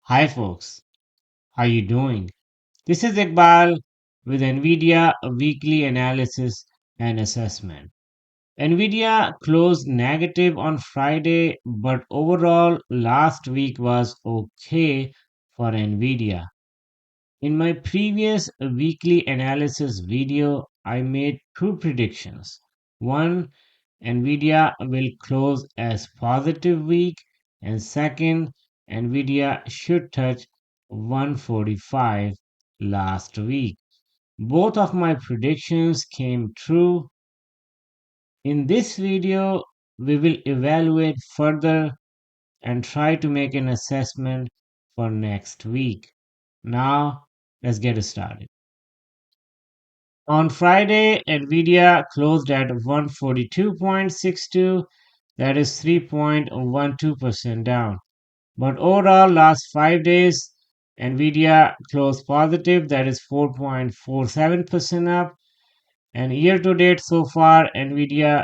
Hi folks, how you doing? This is Iqbal with NVIDIA weekly analysis and assessment. NVIDIA closed negative on Friday, but overall last week was okay for NVIDIA. In my previous weekly analysis video, I made two predictions. One, Nvidia will close as positive week, and second, Nvidia should touch 145 last week. Both of my predictions came true. In this video, we will evaluate further and try to make an assessment for next week. Now, let's get started. On Friday, Nvidia closed at 142.62, that is 3.12% down. But overall, last 5 days, Nvidia closed positive, that is 4.47% up. And year to date so far, Nvidia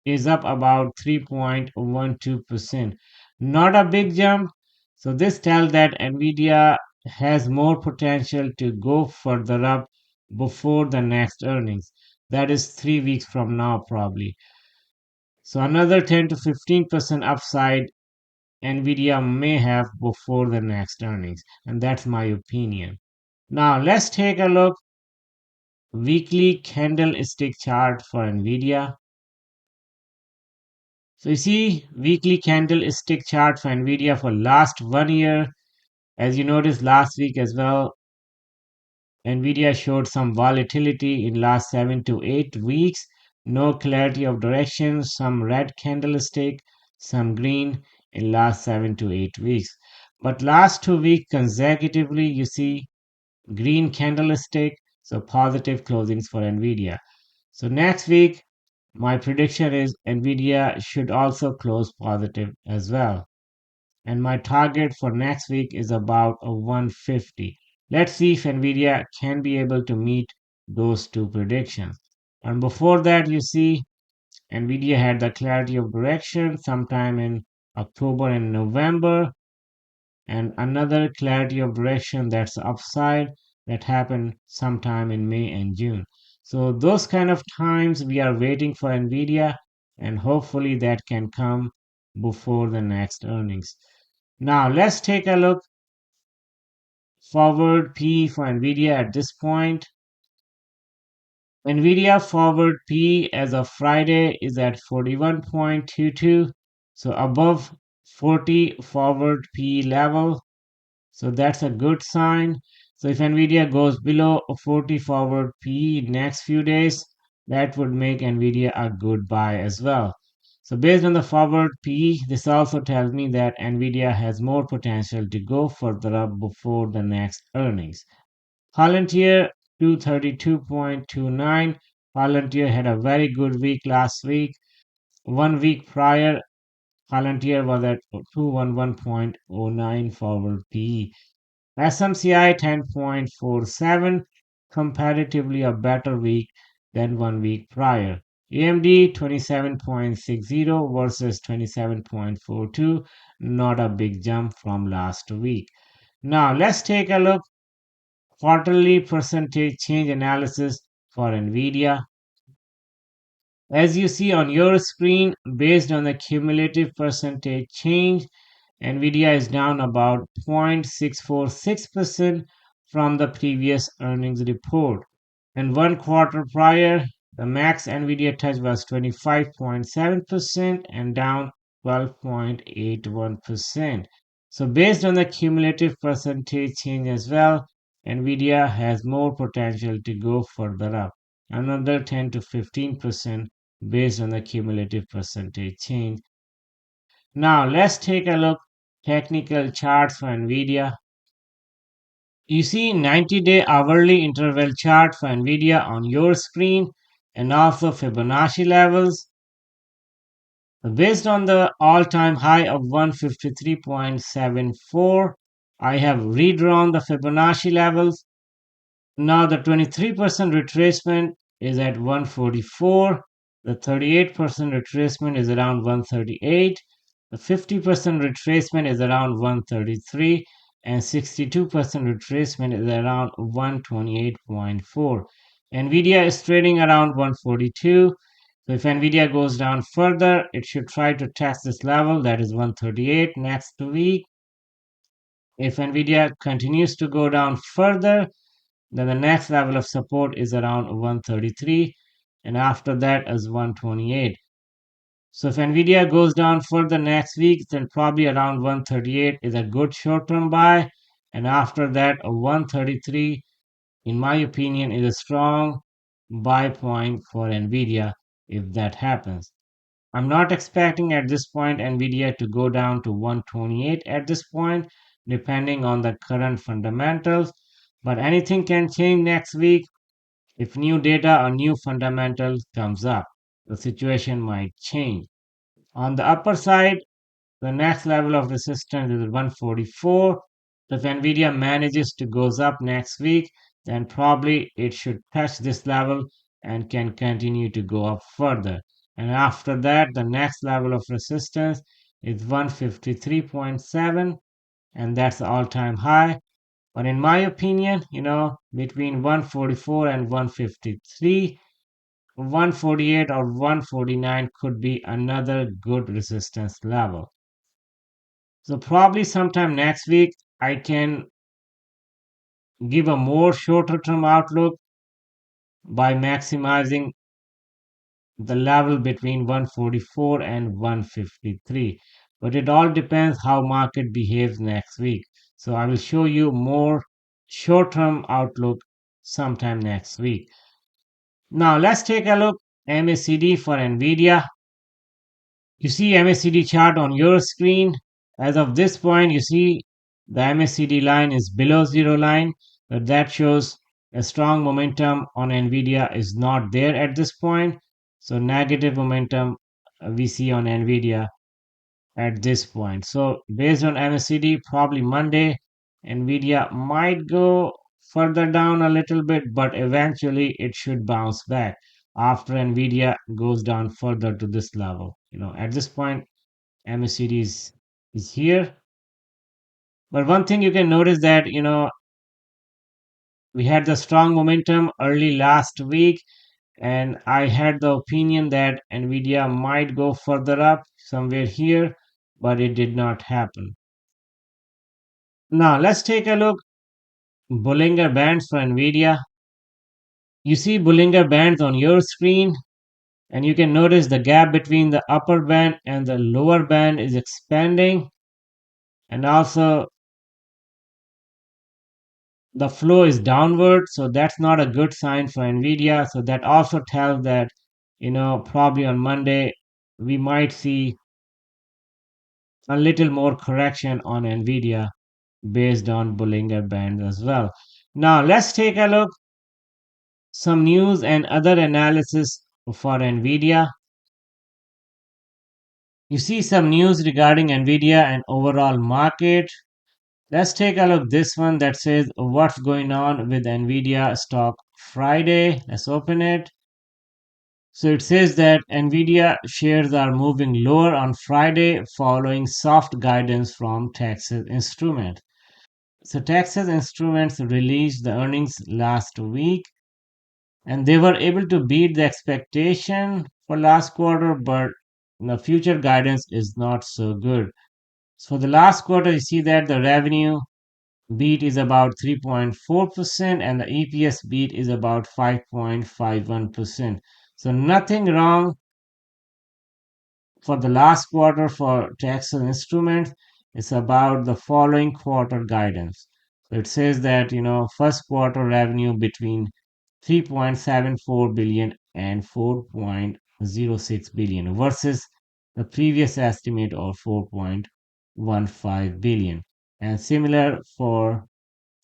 is up about 3.12%. Not a big jump. So this tells that Nvidia has more potential to go further up before the next earnings. That is 3 weeks from now, probably. So another 10 to 15% upside Nvidia may have before the next earnings. And that's my opinion. Now let's take a look weekly candlestick chart for Nvidia. So you see weekly candlestick chart for Nvidia for last 1 year. As you noticed last week as well, Nvidia showed some volatility in last 7 to 8 weeks. No clarity of direction, some red candlestick, some green in last 7 to 8 weeks. But last 2 weeks consecutively, you see green candlestick, so positive closings for Nvidia. So next week, my prediction is Nvidia should also close positive as well. And my target for next week is about a 150. Let's see if Nvidia can be able to meet those two predictions. And before that, you see Nvidia had the clarity of direction sometime in October and November, and another clarity of direction that's upside that happened sometime in May and June. So those kind of times we are waiting for Nvidia, and hopefully that can come before the next earnings. Now let's take a look forward P for Nvidia at this point. Nvidia forward P as of Friday is at 41.22, so above 40 forward P level. So that's a good sign. So if Nvidia goes below a 40 forward PE next few days, that would make Nvidia a good buy as well. So based on the forward PE, this also tells me that Nvidia has more potential to go further up before the next earnings. Palantir 232.29. Palantir had a very good week last week. 1 week prior, Palantir was at 211.09 forward PE. SMCI 10.47, comparatively a better week than 1 week prior. AMD 27.60 versus 27.42, not a big jump from last week. Now let's take a look quarterly percentage change analysis for Nvidia. As you see on your screen, based on the cumulative percentage change, Nvidia is down about 0.646% from the previous earnings report. And 1 quarter prior, the max Nvidia touch was 25.7% and down 12.81%. So based on the cumulative percentage change as well, Nvidia has more potential to go further up, another 10 to 15% based on the cumulative percentage change. Now let's take a look technical charts for Nvidia. You see 90-day hourly interval chart for Nvidia on your screen and also Fibonacci levels. Based on the all-time high of 153.74, I have redrawn the Fibonacci levels. Now the 23% retracement is at 144. The 38% retracement is around 138. The 50% retracement is around 133. and 62% retracement is around 128.4. Nvidia is trading around 142. So if Nvidia goes down further, it should try to test this level, that is 138 next week. If Nvidia continues to go down further, then the next level of support is around 133, and after that is 128. So if Nvidia goes down further next week, then probably around 138 is a good short-term buy, and after that, a 133, in my opinion, is a strong buy point for Nvidia if that happens. I'm not expecting at this point Nvidia to go down to 128 at this point, depending on the current fundamentals, but anything can change next week if new data or new fundamentals comes up. The situation might change. On the upper side, the next level of resistance is 144. If Nvidia manages to goes up next week, then probably it should touch this level and can continue to go up further. And after that, the next level of resistance is 153.7, and that's the all-time high. But in my opinion, between 144 and 153, 148 or 149 could be another good resistance level. So probably sometime next week, I can give a more shorter term outlook by maximizing the level between 144 and 153. But it all depends how market behaves next week. So I will show you more short term outlook sometime next week. Now let's take a look MACD for Nvidia. You see MACD chart on your screen. As of this point, you see the MACD line is below zero line, but that shows a strong momentum on Nvidia is not there at this point. So negative momentum we see on Nvidia at this point. So based on MACD, probably Monday, Nvidia might go further down a little bit, but eventually it should bounce back after Nvidia goes down further to this level. At this point, MACD is here. But one thing you can notice that, we had the strong momentum early last week, and I had the opinion that Nvidia might go further up somewhere here, but it did not happen. Now let's take a look Bollinger Bands for Nvidia. You see Bollinger Bands on your screen, and you can notice the gap between the upper band and the lower band is expanding, and also the flow is downward, so that's not a good sign for Nvidia. So that also tells that, probably on Monday we might see a little more correction on Nvidia based on Bollinger Bands as well. Now let's take a look some news and other analysis for Nvidia. You see some news regarding Nvidia and overall market. Let's take a look this one that says what's going on with Nvidia stock Friday. Let's open it. So it says that Nvidia shares are moving lower on Friday following soft guidance from Texas Instruments. So Texas Instruments released the earnings last week, and they were able to beat the expectation for last quarter, but the future guidance is not so good. So for the last quarter, you see that the revenue beat is about 3.4% and the EPS beat is about 5.51%. So nothing wrong for the last quarter for Texas Instruments. It's about the following quarter guidance. So it says that, first quarter revenue between 3.74 billion and 4.06 billion versus the previous estimate of 4.15 billion. And similar for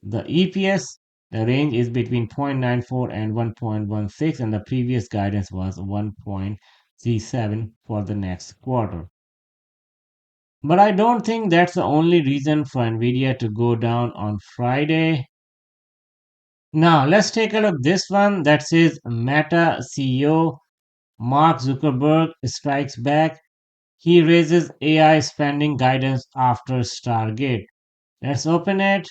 the EPS, the range is between 0.94 and 1.16, and the previous guidance was 1.37 for the next quarter. But I don't think that's the only reason for Nvidia to go down on Friday. Now, let's take a look this one that says Meta CEO Mark Zuckerberg strikes back. He raises AI spending guidance after Stargate. Let's open it.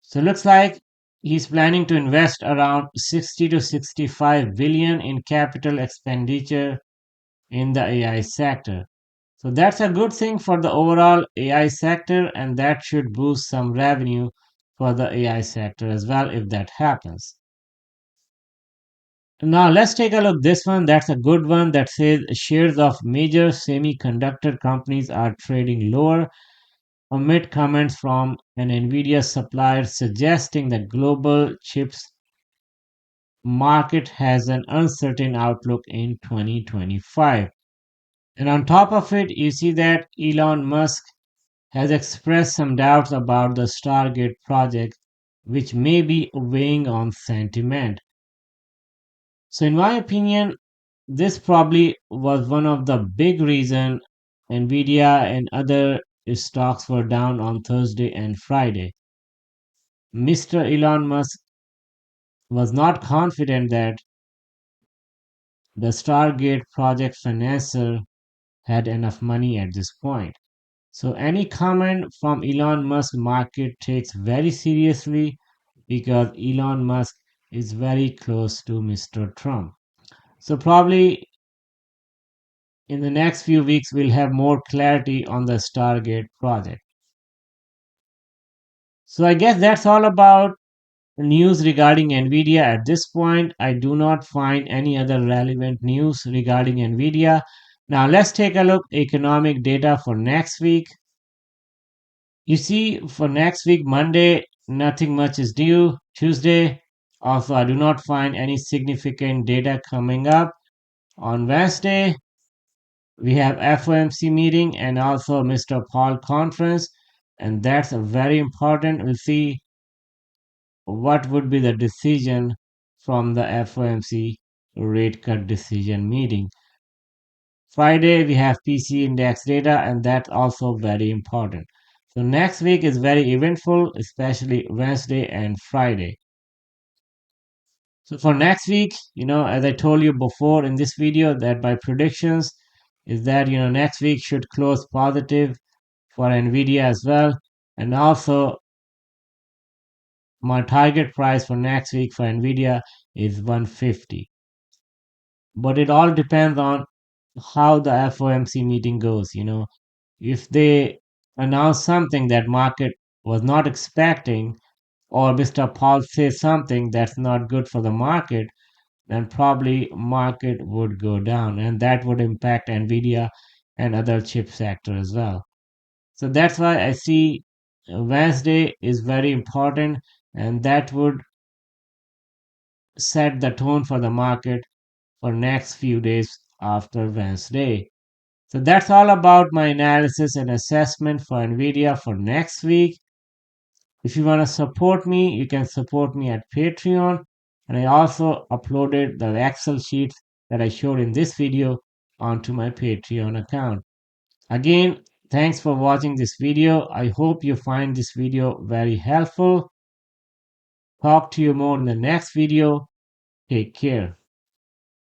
So looks like he's planning to invest around 60 to 65 billion in capital expenditure in the AI sector. So that's a good thing for the overall AI sector, and that should boost some revenue for the AI sector as well if that happens. Now let's take a look this one. That's a good one that says shares of major semiconductor companies are trading lower amid comments from an Nvidia supplier suggesting the global chips market has an uncertain outlook in 2025. And on top of it, you see that Elon Musk has expressed some doubts about the Stargate project, which may be weighing on sentiment. So, in my opinion, this probably was one of the big reason Nvidia and other stocks were down on Thursday and Friday. Mr. Elon Musk was not confident that the Stargate project financer had enough money at this point. So any comment from Elon Musk market takes very seriously because Elon Musk is very close to Mr. Trump. So probably in the next few weeks we'll have more clarity on the Stargate project. So I guess that's all about news regarding Nvidia at this point. I do not find any other relevant news regarding Nvidia. Now let's take a look economic data for next week. You see, for next week, Monday, nothing much is due. Tuesday, also, I do not find any significant data coming up. On Wednesday, we have FOMC meeting and also Mr. Paul conference, and that's a very important. We'll see what would be the decision from the FOMC rate cut decision meeting. Friday, we have PC index data, and that's also very important. So, next week is very eventful, especially Wednesday and Friday. So, for next week, as I told you before in this video, that my predictions is that, next week should close positive for Nvidia as well. And also, my target price for next week for Nvidia is 150. But it all depends on how the FOMC meeting goes. If they announce something that market was not expecting, or Mr. Paul says something that's not good for the market, then probably market would go down, and that would impact Nvidia and other chip sector as well. So that's why I see Wednesday is very important, and that would set the tone for the market for next few days after Wednesday. So that's all about my analysis and assessment for NVIDIA for next week. If you want to support me, you can support me at Patreon. And I also uploaded the Excel sheets that I showed in this video onto my Patreon account. Again, thanks for watching this video. I hope you find this video very helpful. Talk to you more in the next video. Take care.